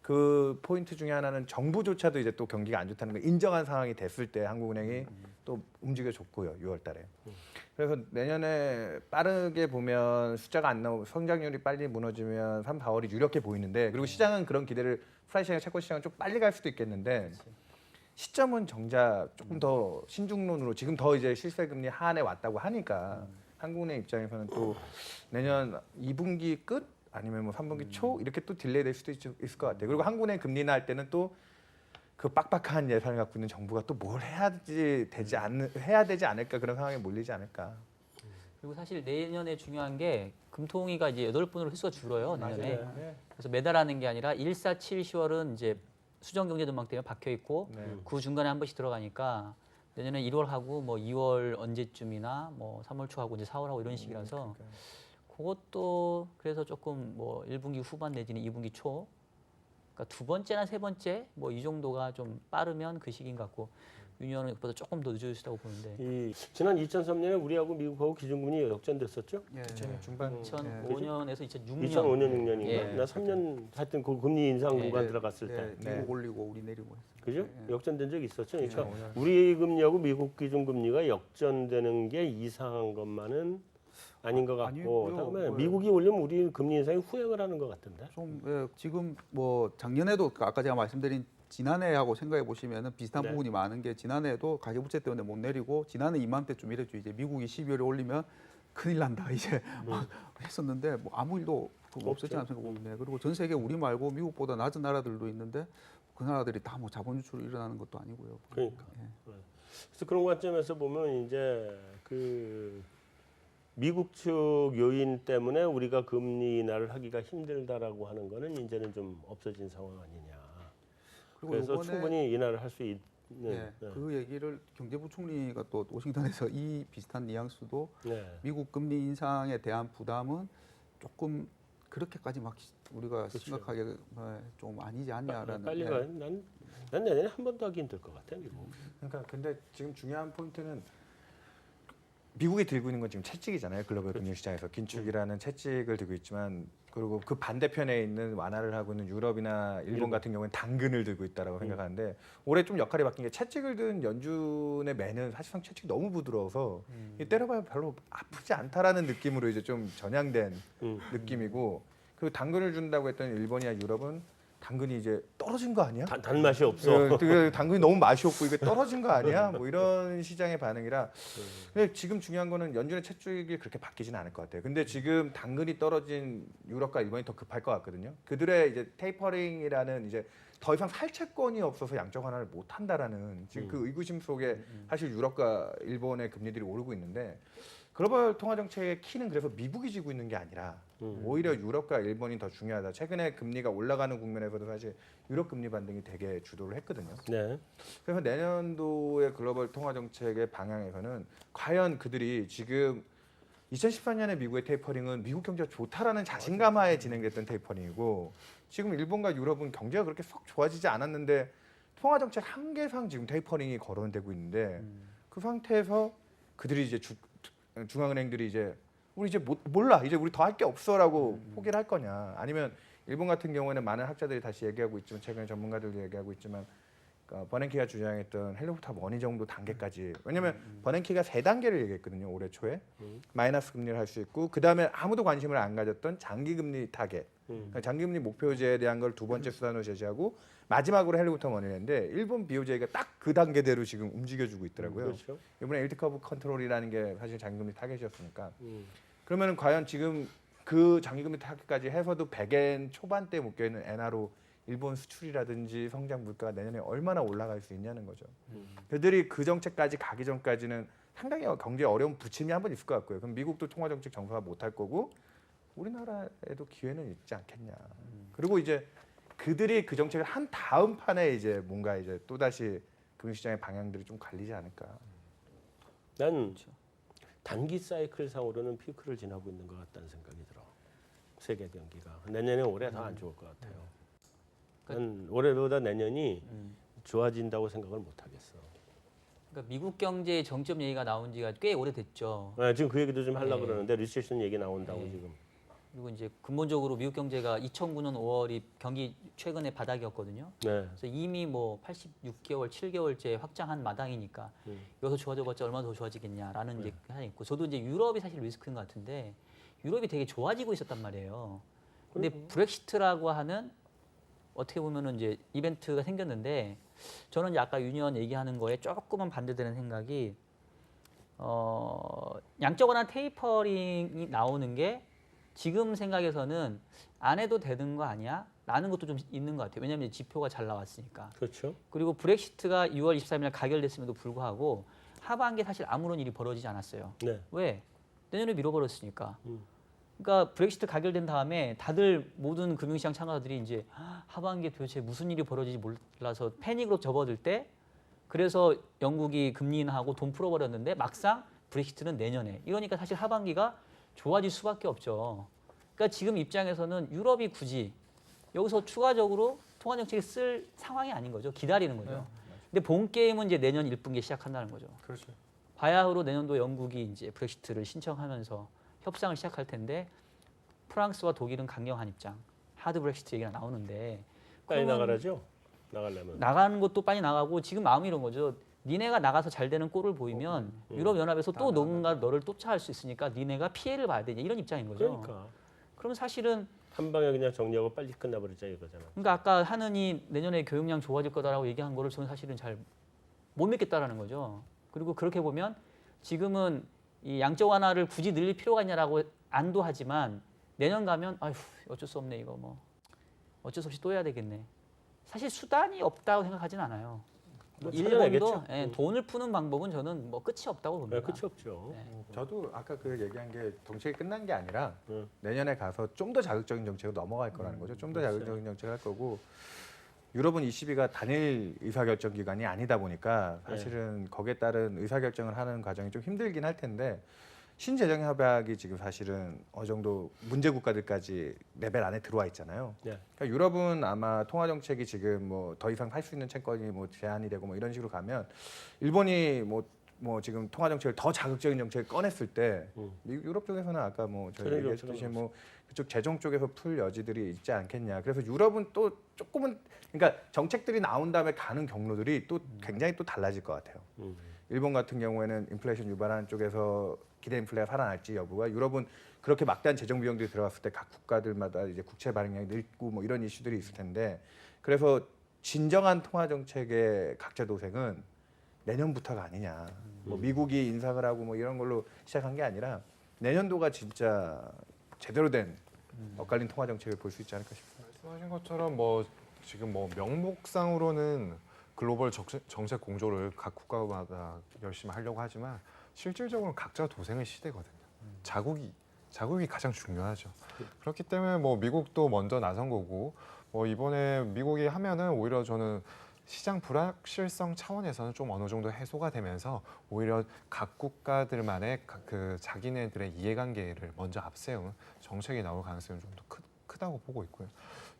[SPEAKER 3] 그 포인트 중에 하나는 정부조차도 이제 또 경기가 안 좋다는 걸 인정한 상황이 됐을 때 한국은행이 또 움직여줬고요, 6월달에. 그래서 내년에 빠르게 보면 숫자가 안 나오고 성장률이 빨리 무너지면 3, 4월이 유력해 보이는데 그리고 시장은 그런 기대를 프라이시장 채권 시장은 좀 빨리 갈 수도 있겠는데 시점은 정작 조금 더 신중론으로 지금 더 이제 실세 금리 하한에 왔다고 하니까 한국은행 입장에서는 또 내년 2분기 끝 아니면 뭐 3분기 초 이렇게 또 딜레이 될 수도 있을 것 같아요. 그리고 한국은행 금리 인하할 때는 또 그 빡빡한 예산을 갖고 있는 정부가 또 뭘 해야 되지 않을까 그런 상황에 몰리지 않을까.
[SPEAKER 2] 그리고 사실 내년에 중요한 게 금통위가 이제 8분으로 횟수가 줄어요, 내년에.
[SPEAKER 3] 네.
[SPEAKER 2] 그래서 매달 하는 게 아니라 1, 4, 7, 10월은 이제 수정 경제 전망 때문에 박혀 있고
[SPEAKER 3] 네.
[SPEAKER 2] 그 중간에 한 번씩 들어가니까 내년에 1월 하고 뭐 2월 언제쯤이나 뭐 3월 초 하고 이제 4월 하고 이런 식이라서 그것도 그래서 조금 뭐 1분기 후반 내지는 2분기 초 그러니까 두 번째나 세 번째 뭐 이 정도가 좀 빠르면 그 시기인 것 같고 유니언은 그보다 조금 더 늦어질 수 있다고 보는데
[SPEAKER 1] 이 지난 2003년에 우리하고 미국하고 기준금리 역전됐었죠?
[SPEAKER 4] 예.
[SPEAKER 3] 중반
[SPEAKER 2] 2005년에서 2006년
[SPEAKER 1] 2005년, 6년인가?
[SPEAKER 2] 예.
[SPEAKER 1] 나 3년 하여튼 그 금리 인상
[SPEAKER 2] 예.
[SPEAKER 1] 구간 들어갔을 때.
[SPEAKER 4] 예,
[SPEAKER 3] 네.
[SPEAKER 4] 미국 올리고 우리 내리고 했습니다.
[SPEAKER 1] 그죠?
[SPEAKER 4] 예.
[SPEAKER 1] 역전된 적이 있었죠. 그러니까
[SPEAKER 3] 2005년.
[SPEAKER 1] 우리 금리하고 미국 기준금리가 역전되는 게 이상한 것만은 아닌 것 같고
[SPEAKER 4] 아니고요.
[SPEAKER 1] 다음에
[SPEAKER 4] 뭐,
[SPEAKER 1] 미국이 올리면 우리 금리 인상에 후행을 하는 것 같은데.
[SPEAKER 4] 좀 지금 뭐 작년에도 아까 제가 말씀드린 지난해하고 생각해 보시면은 비슷한
[SPEAKER 1] 네.
[SPEAKER 4] 부분이 많은 게 지난해에도 가계부채 때문에 못 내리고 지난해 이맘때쯤 이랬죠. 이제 미국이 12월에 올리면 큰일 난다 이제 막 했었는데 뭐 아무 일도 없었지 않습니까? 보면. 그리고 전 세계 우리 말고 미국보다 낮은 나라들도 있는데 그 나라들이 다 뭐 자본 유출이 일어나는 것도 아니고요.
[SPEAKER 1] 그러니까.
[SPEAKER 4] 예.
[SPEAKER 1] 그래서 그런 관점에서 보면 이제 그 미국 측 요인 때문에 우리가 금리 인하를 하기가 힘들다라고 하는 거는 이제는 좀 없어진 상황 아니냐.
[SPEAKER 4] 그리고
[SPEAKER 1] 그래서
[SPEAKER 4] 이번에
[SPEAKER 1] 충분히 인하를 할 수 있는.
[SPEAKER 4] 예, 그 얘기를 경제부총리가 또 워싱턴에서 이 비슷한 뉘앙스도
[SPEAKER 1] 네.
[SPEAKER 4] 미국 금리 인상에 대한 부담은 조금 그렇게까지 막 우리가
[SPEAKER 1] 그렇죠.
[SPEAKER 4] 심각하게 좀 아니지 않냐라는.
[SPEAKER 1] 빨리
[SPEAKER 4] 예.
[SPEAKER 1] 가. 난 내년에 한 번 더 하기 힘들 것 같아 미국.
[SPEAKER 3] 그러니까 근데 지금 중요한 포인트는 미국이 들고 있는 건 지금 채찍이잖아요. 글로벌 금융 시장에서 긴축이라는 채찍을 들고 있지만 그리고 그 반대편에 있는 완화를 하고 있는 유럽이나 일본 같은 경우는 당근을 들고 있다라고 생각하는데 올해 좀 역할이 바뀐 게 채찍을 든 연준의 매는 사실상 채찍이 너무 부드러워서 이 때려봐야 별로 아프지 않다라는 느낌으로 이제 좀 전향된 느낌이고 그리고 당근을 준다고 했던 일본이나 유럽은 당근이 이제 떨어진 거 아니야?
[SPEAKER 1] 단맛이 없어.
[SPEAKER 3] 그 당근이 너무 맛이 없고 이게 떨어진 거 아니야? 뭐 이런 시장의 반응이라. 근데 지금 중요한 거는 연준의 채찍이 그렇게 바뀌지는 않을 것 같아요. 근데 지금 당근이 떨어진 유럽과 일본이 더 급할 것 같거든요. 그들의 이제 테이퍼링이라는 이제 더 이상 살채권이 없어서 양적 완화를 못 한다라는 지금 그 의구심 속에 사실 유럽과 일본의 금리들이 오르고 있는데 글로벌 통화 정책의 키는 그래서 미국이 지고 있는 게 아니라 오히려 유럽과 일본이 더 중요하다. 최근에 금리가 올라가는 국면에서도 사실 유럽 금리 반등이 되게 주도를 했거든요.
[SPEAKER 1] 네.
[SPEAKER 3] 그래서 내년도의 글로벌 통화 정책의 방향에서는 과연 그들이 지금 2014년에 미국의 테이퍼링은 미국 경제가 좋다라는 자신감하에 진행됐던 테이퍼링이고 지금 일본과 유럽은 경제가 그렇게 썩 좋아지지 않았는데 통화 정책 한계상 지금 테이퍼링이 거론되고 있는데 그 상태에서 그들이 이제 중앙은행들이 이제 우리 이제 몰라 이제 우리 더 할 게 없어라고 포기를 할 거냐 아니면 일본 같은 경우에는 많은 학자들이 다시 얘기하고 있지만 최근에 전문가들도 얘기하고 있지만 버냉키가 주장했던 헬리콥터 원위 정도 단계까지. 왜냐하면 버냉키가 3단계를 얘기했거든요. 올해 초에 마이너스 금리를 할 수 있고 그 다음에 아무도 관심을 안 가졌던 장기 금리 타겟, 그러니까 장기 금리 목표제에 대한 걸 두 번째 수단으로 제시하고 마지막으로 헬리콥터 원위인데 일본 BOJ가 딱 그 단계대로 지금 움직여주고 있더라고요.
[SPEAKER 1] 그렇죠.
[SPEAKER 3] 이번에 일드 커브 컨트롤이라는 게 사실 장기 금리 타겟이었으니까. 그러면 과연 지금 그 장기 금리 타겟까지 해서도 100엔 초반대 묶여 있는 엔화로 일본 수출이라든지 성장 물가가 내년에 얼마나 올라갈 수 있냐는 거죠. 그들이 그 정책까지 가기 전까지는 상당히 경제 어려운 부침이 한 번 있을 것 같고요. 그럼 미국도 통화 정책 정상화 못할 거고 우리나라에도 기회는 있지 않겠냐. 그리고 이제 그들이 그 정책을 한 다음 판에 이제 뭔가 이제 또 다시 금융시장의 방향들이 좀 갈리지 않을까.
[SPEAKER 1] 난 단기 사이클 상으로는 피크를 지나고 있는 것 같다는 생각이 들어. 세계 경기가 내년에 올해 더 안 좋을 것 같아요. 난 올해보다 내년이 좋아진다고 생각을 못 하겠어.
[SPEAKER 2] 그러니까 미국 경제의 정점 얘기가 나온 지가 꽤 오래됐죠.
[SPEAKER 1] 네, 지금 그 얘기도 좀 하려고
[SPEAKER 2] 네.
[SPEAKER 1] 그러는데 리세션 얘기 나온다고
[SPEAKER 2] 네.
[SPEAKER 1] 지금.
[SPEAKER 2] 그리고 이제 근본적으로 미국 경제가 2009년 5월이 경기 최근의 바닥이었거든요.
[SPEAKER 1] 네.
[SPEAKER 2] 그래서 이미 뭐 86개월, 7개월째 확장한 마당이니까 여기서 좋아져봤자 얼마나 더 좋아지겠냐라는 이제 하나 있고 저도 이제 유럽이 사실 리스크인 것 같은데 유럽이 되게 좋아지고 있었단 말이에요. 근데 브렉시트라고 하는 어떻게 보면은 이제 이벤트가 생겼는데 저는 이제 아까 유니언 얘기하는 거에 조금만 반대되는 생각이 양적 완화 테이퍼링이 나오는 게 지금 생각에서는 안 해도 되는 거 아니야? 라는 것도 좀 있는 것 같아요. 왜냐하면 지표가 잘 나왔으니까.
[SPEAKER 1] 그렇죠.
[SPEAKER 2] 그리고 브렉시트가 6월 23일 날 가결됐음에도 불구하고 하반기에 사실 아무런 일이 벌어지지 않았어요.
[SPEAKER 1] 네.
[SPEAKER 2] 왜? 내년에 미뤄버렸으니까. 그러니까 브렉시트 가결된 다음에 다들 모든 금융시장 참가자들이 이제 하반기에 도대체 무슨 일이 벌어질지 몰라서 패닉으로 접어들 때 그래서 영국이 금리 인하하고 돈 풀어버렸는데 막상 브렉시트는 내년에 이러니까 사실 하반기가 좋아질 수밖에 없죠. 그러니까 지금 입장에서는 유럽이 굳이 여기서 추가적으로 통화 정책을 쓸 상황이 아닌 거죠. 기다리는 거죠. 근데 본 게임은 이제 내년 1분기에 시작한다는 거죠.
[SPEAKER 3] 그렇죠.
[SPEAKER 2] 바야흐로 내년도 영국이 이제 브렉시트를 신청하면서 협상을 시작할 텐데 프랑스와 독일은 강경한 입장, 하드 브렉시트 얘기가 나오는데
[SPEAKER 1] 빨리
[SPEAKER 2] 그러면
[SPEAKER 1] 나가라죠. 나가려면.
[SPEAKER 2] 나가는 것도 빨리 나가고 지금 마음이 이런 거죠. 니네가 나가서 잘 되는 꼴을 보이면 유럽 연합에서 또 누군가 너를 쫓아할 수 있으니까 니네가 피해를 봐야 되냐 이런 입장인 거죠.
[SPEAKER 1] 그러니까
[SPEAKER 2] 그러면 사실은
[SPEAKER 1] 한 방에 그냥 정리하고 빨리 끝나버리자 이거잖아.
[SPEAKER 2] 그러니까 아까 하느니 내년에 교육량 좋아질 거다라고 얘기한 거를 저는 사실은 잘 못 믿겠다라는 거죠. 그리고 그렇게 보면 지금은 이 양적 완화를 굳이 늘릴 필요가 있냐라고 안도하지만 내년 가면 아휴 어쩔 수 없네 이거 뭐 어쩔 수 없이 또 해야 되겠네. 사실 수단이 없다고 생각하진 않아요.
[SPEAKER 1] 뭐
[SPEAKER 2] 일본도
[SPEAKER 1] 찾아내겠죠.
[SPEAKER 2] 돈을 푸는 방법은 저는 뭐 끝이 없다고 봅니다.
[SPEAKER 1] 네, 끝이 없죠.
[SPEAKER 3] 저도 아까 그 얘기한 게 정책이 끝난 게 아니라
[SPEAKER 1] 응.
[SPEAKER 3] 내년에 가서 좀 더 자극적인 정책으로 넘어갈 거라는 거죠. 좀 더 자극적인 정책을 할 거고 유럽은 ECB가 단일 의사결정 기관이 아니다 보니까 사실은 거기에 따른 의사결정을 하는 과정이 좀 힘들긴 할 텐데 신재정 협약이 지금 사실은 어느 정도 문제 국가들까지 레벨 안에 들어와 있잖아요.
[SPEAKER 1] 네.
[SPEAKER 3] 그러니까 유럽은 아마 통화 정책이 지금 뭐 더 이상 할 수 있는 채권이 뭐 제한이 되고 뭐 이런 식으로 가면 일본이 뭐 지금 통화 정책을 더 자극적인 정책을 꺼냈을 때 미국 유럽 쪽에서는 아까 뭐 저희
[SPEAKER 1] 그런
[SPEAKER 3] 얘기했듯이
[SPEAKER 1] 일은
[SPEAKER 3] 뭐 그쪽 재정 쪽에서 풀 여지들이 있지 않겠냐. 그래서 유럽은 또 조금은 그러니까 정책들이 나온 다음에 가는 경로들이 또 굉장히 또 달라질 것 같아요. 일본 같은 경우에는 인플레이션 유발하는 쪽에서 기대 인플레가 살아날지 여부가 유럽은 그렇게 막대한 재정 비용들이 들어갔을 때 각 국가들마다 이제 국채 발행량이 늘고 뭐 이런 이슈들이 있을 텐데 그래서 진정한 통화 정책의 각자 도생은 내년부터가 아니냐. 뭐 미국이 인상을 하고 뭐 이런 걸로 시작한 게 아니라 내년도가 진짜 제대로 된 엇갈린 통화 정책을 볼 수 있지 않을까 싶습니다.
[SPEAKER 5] 말씀하신 것처럼 뭐 지금 뭐 명목상으로는 글로벌 정책 공조를 각 국가마다 열심히 하려고 하지만 실질적으로는 각자 도생의 시대거든요. 자국이 가장 중요하죠. 그렇기 때문에 뭐 미국도 먼저 나선 거고 뭐 이번에 미국이 하면은 오히려 저는 시장 불확실성 차원에서는 좀 어느 정도 해소가 되면서 오히려 각 국가들만의 그 자기네들의 이해관계를 먼저 앞세운 정책이 나올 가능성이 좀 더 크다고 보고 있고요.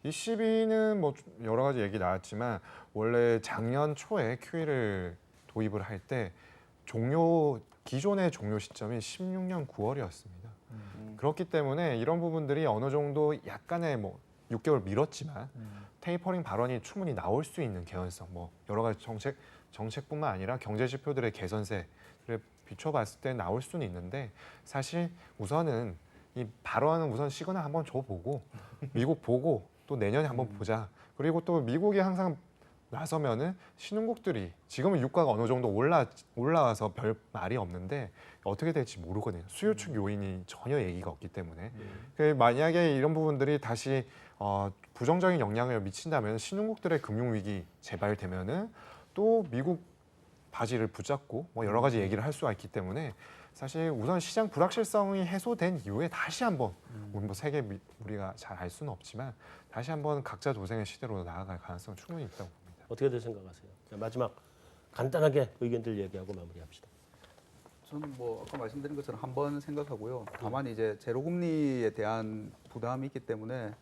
[SPEAKER 5] ECB는 뭐 여러 가지 얘기 나왔지만 원래 작년 초에 QE를 도입을 할 때 기존의 종료 시점이 16년 9월이었습니다. 그렇기 때문에 이런 부분들이 어느 정도 약간의 뭐 6개월 미뤘지만 테이퍼링 발언이 충분히 나올 수 있는 개연성, 뭐 여러 가지 정책뿐만 아니라 경제 지표들의 개선세를 비춰봤을 때 나올 수는 있는데 사실 우선은 이 발언은 우선 시그널 한번 줘보고 미국 보고 또 내년에 한번 보자. 그리고 또 미국이 항상 나서면은 신흥국들이 지금은 유가가 어느 정도 올라와서 별 말이 없는데 어떻게 될지 모르거든요. 수요축 요인이 전혀 얘기가 없기 때문에 만약에 이런 부분들이 다시 부정적인 영향을 미친다면 신흥국들의 금융위기 재발되면은 또 미국 바지를 붙잡고 뭐 여러 가지 얘기를 할 수가 있기 때문에 사실 우선 시장 불확실성이 해소된 이후에 다시 한번 뭐 세계 우리가 잘 알 수는 없지만 다시 한번 각자 도생의 시대로 나아갈 가능성은 충분히 있다고 봅니다.
[SPEAKER 1] 어떻게들 생각하세요? 자, 마지막 간단하게 의견들 얘기하고 마무리합시다.
[SPEAKER 4] 저는 뭐 아까 말씀드린 것처럼 한 번 생각하고요. 다만 이제 제로금리에 대한 부담이 있기 때문에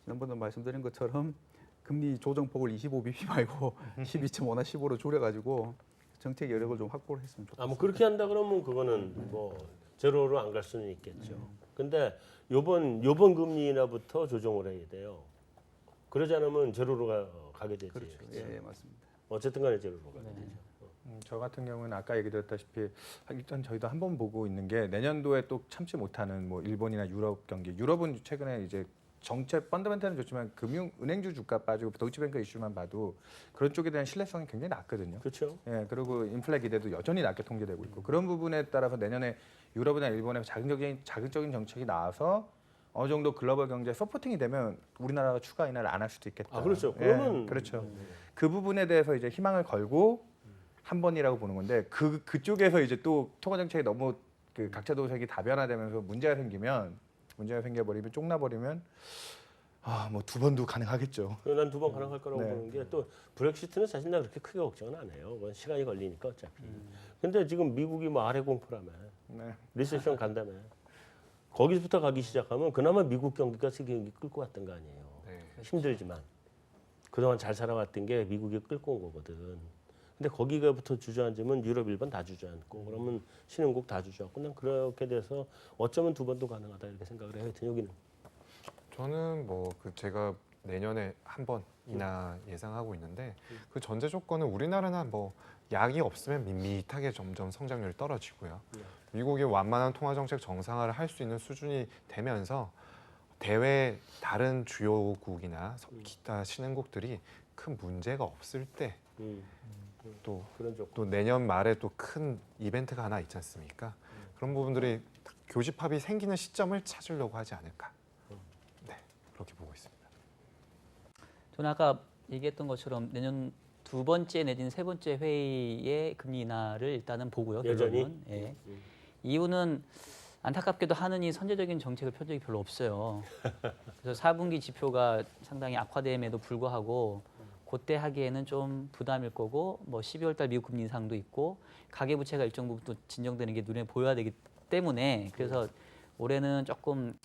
[SPEAKER 4] 지난번에 말씀드린 것처럼 금리 조정폭을 25bp 말고 12.5나 15로 줄여가지고 정책 여력을 좀 확보를 했으면 좋겠습니다.
[SPEAKER 1] 뭐 그렇게 한다 그러면 그거는 뭐 제로로 안 갈 수는 있겠죠. 근데 요번 금리 인하부터 조정을 해야 돼요. 그러지 않으면 제로로 가게 되지.
[SPEAKER 4] 그렇죠. 예, 맞습니다.
[SPEAKER 1] 어쨌든 간에 제로로 가게 되죠.
[SPEAKER 3] 저 같은 경우는 아까 얘기드렸다시피 일단 저희도 한번 보고 있는 게 내년도에 또 참지 못하는 뭐 일본이나 유럽 경기. 유럽은 최근에 이제 정책 펀더멘탈은 좋지만 은행주 주가 빠지고 도이치뱅크 이슈만 봐도 그런 쪽에 대한 신뢰성이 굉장히 낮거든요.
[SPEAKER 1] 그렇죠.
[SPEAKER 3] 예, 그리고 인플레 기대도 여전히 낮게 통제되고 있고 그런 부분에 따라서 내년에 유럽이나 일본의 자극적인 정책이 나와서 어느 정도 글로벌 경제 서포팅이 되면 우리나라가 추가 인하를 안 할 수도 있겠다.
[SPEAKER 1] 아 그렇죠.
[SPEAKER 3] 예,
[SPEAKER 1] 그러면
[SPEAKER 3] 그렇죠. 그 부분에 대해서 이제 희망을 걸고 한 번이라고 보는 건데 그쪽에서 이제 또 통화 정책이 너무 그 각자 도색이 다변화되면서 문제가 생겨버리면 쪽나버리면 뭐 두 번도 가능하겠죠.
[SPEAKER 1] 난 두 번 가능할 거라고
[SPEAKER 3] 네.
[SPEAKER 1] 보는 게 또 브렉시트는 사실 나 그렇게 크게 걱정은 안 해요. 그건 시간이 걸리니까 어차피. 근데 지금 미국이 뭐 아래 공포라며.
[SPEAKER 3] 네.
[SPEAKER 1] 리세션 간다며. 거기서부터 가기 시작하면 그나마 미국 경기가 세계 경기 끌고 왔던 거 아니에요.
[SPEAKER 5] 네.
[SPEAKER 1] 힘들지만 그동안 잘 살아왔던 게 미국이 끌고 온 거거든. 근데 거기가부터 주저앉으면 유럽, 일본 다 주저앉고 그러면 신흥국 다 주저앉고 난 그렇게 돼서 어쩌면 두 번도 가능하다 이렇게 생각을 해요. 하여튼 여기는.
[SPEAKER 5] 저는 뭐 제가 내년에 한 번이나 예상하고 있는데 그 전제 조건은 우리나라는 뭐 약이 없으면 밋밋하게 점점 성장률이 떨어지고요. 미국이 완만한 통화 정책 정상화를 할 수 있는 수준이 되면서 대외 다른 주요국이나 기타 신흥국들이 큰 문제가 없을 때 또
[SPEAKER 1] 그런 조건.
[SPEAKER 5] 또 내년 말에 또 큰 이벤트가 하나 있지 않습니까? 그런 부분들이 교집합이 생기는 시점을 찾으려고 하지 않을까. 네, 그렇게 보고 있습니다.
[SPEAKER 2] 저는 아까 얘기했던 것처럼 내년 두 번째 내지는 세 번째 회의의 금리 인하를 일단은 보고요.
[SPEAKER 1] 여전히?
[SPEAKER 2] 결론은. 예. 이유는 안타깝게도 하느니 선제적인 정책을 펼 적이 별로 없어요. 그래서 4분기 지표가 상당히 악화됨에도 불구하고 그때 하기에는 좀 부담일 거고 뭐 12월 달 미국 금리 인상도 있고 가계 부채가 일정 부분 또 진정되는 게 눈에 보여야 되기 때문에 그래서 올해는 조금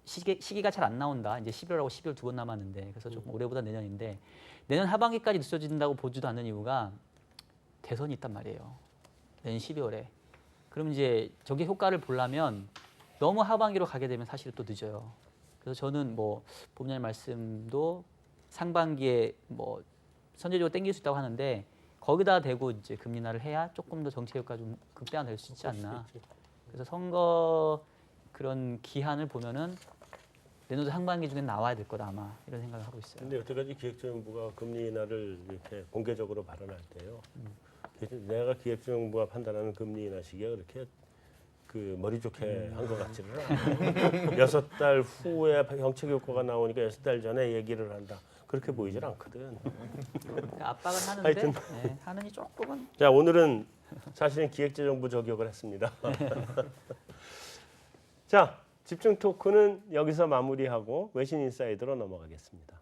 [SPEAKER 2] 시기가 잘 안 나온다. 이제 11월하고 12월 두 번 남았는데 그래서 조금 올해보다 내년인데 내년 하반기까지 늦어진다고 보지도 않는 이유가 대선이 있단 말이에요. 내년 12월에. 그럼 이제 저게 효과를 보려면 너무 하반기로 가게 되면 사실 또 늦어요. 그래서 저는 뭐 본인의 말씀도 상반기에 뭐 선제적으로 땡길 수 있다고 하는데 거기다 대고 이제 금리 인하를 해야 조금 더 정책 효과 좀 극대화될 수 있지 않나. 그래서 선거 그런 기한을 보면은 내년도 상반기 중에 나와야 될 거다 아마 이런 생각을 하고 있어요.
[SPEAKER 1] 근데 여태까지 기획재정부가 금리 인하를 이렇게 공개적으로 발언할 때요. 내가 기획재정부가 판단하는 금리 인하 시기가 그렇게 그 머리 좋게 한 것 같지는 않아요. 6달 후에 정책 효과가 나오니까 6달 전에 얘기를 한다. 그렇게 보이질 않거든.
[SPEAKER 2] 압박은 하는데
[SPEAKER 1] 하여튼.
[SPEAKER 2] 네, 하느니 조금은
[SPEAKER 1] 자, 오늘은 사실은 기획재정부 저격을 했습니다. 자, 집중 토크는 여기서 마무리하고 외신 인사이드로 넘어가겠습니다.